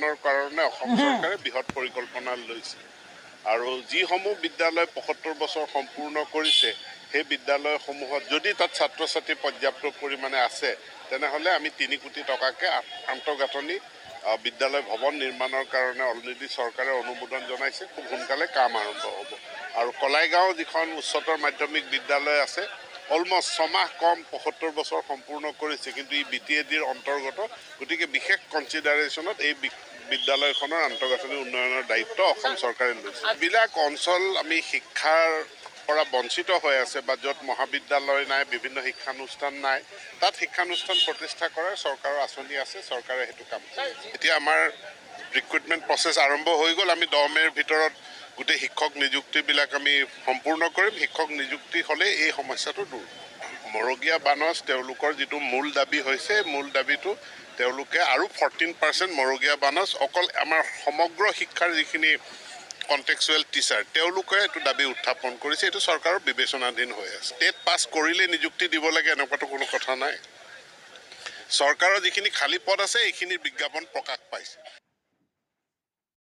কাৰণে অসম চৰকাৰে বৃহৎ পৰিকল্পনা লৈছে আৰু যিসমূহ বিদ্যালয় ৭৫ বছৰ সম্পূৰ্ণ কৰিছে সেই বিদ্যালয়সমূহত যদি তাত ছাত্ৰ ছাত্ৰী পৰ্যাপ্ত পৰিমাণে আছে তেনেহ'লে আমি ৩ কোটি টকাকৈ আন্তঃগাঁথনি বিদ্যালয় ভৱন নিৰ্মাণৰ কাৰণে অলৰেডি চৰকাৰে অনুমোদন জনাইছে খুব সোনকালে কাম আৰম্ভ হ'ব আৰু কলাইগাঁও যিখন উচ্চতৰ মাধ্যমিক বিদ্যালয় আছে অলমষ্ট ৬ মাহ কম ৭৫ বছৰ সম্পূৰ্ণ কৰিছে কিন্তু ই BTADৰ অন্তৰ্গত গতিকে বিশেষ কনচিডাৰেশ্যনত এই বিদ্যালয়খনৰ আন্তঃগাঁথনি উন্নয়নৰ দায়িত্ব অসম চৰকাৰে লৈছে এইবিলাক অঞ্চল আমি শিক্ষাৰ পৰা বঞ্চিত হৈ আছে বা য'ত মহাবিদ্যালয় নাই বিভিন্ন শিক্ষানুষ্ঠান নাই তাত শিক্ষানুষ্ঠান প্ৰতিষ্ঠা কৰাৰ চৰকাৰৰ আঁচনি আছে চৰকাৰে সেইটো কাম কৰে এতিয়া আমাৰ ৰিক্ৰুটমেণ্ট প্ৰচেছ আৰম্ভ হৈ গ'ল আমি 10 মে'ৰ ভিতৰত গোটেই শিক্ষক নিযুক্তিবিলাক আমি সম্পূৰ্ণ কৰিম শিক্ষক নিযুক্তি হ'লে এই সমস্যাটো দূৰ মৰগীয়া বানচ তেওঁলোকৰ যিটো মূল দাবী হৈছে মূল দাবীটো তেওঁলোকে আৰু 14% মৰগীয়া বানচ অকল আমাৰ সমগ্ৰ শিক্ষাৰ যিখিনি কণ্টেক্সুৱেল টিচাৰ তেওঁলোকে এইটো দাবী উত্থাপন কৰিছে এইটো চৰকাৰৰ বিবেচনাধীন হৈ আছে টেট পাছ কৰিলে নিযুক্তি দিব লাগে এনেকুৱাটো কোনো কথা নাই চৰকাৰৰ যিখিনি খালী পদ আছে এইখিনিৰ বিজ্ঞাপন প্ৰকাশ পাইছে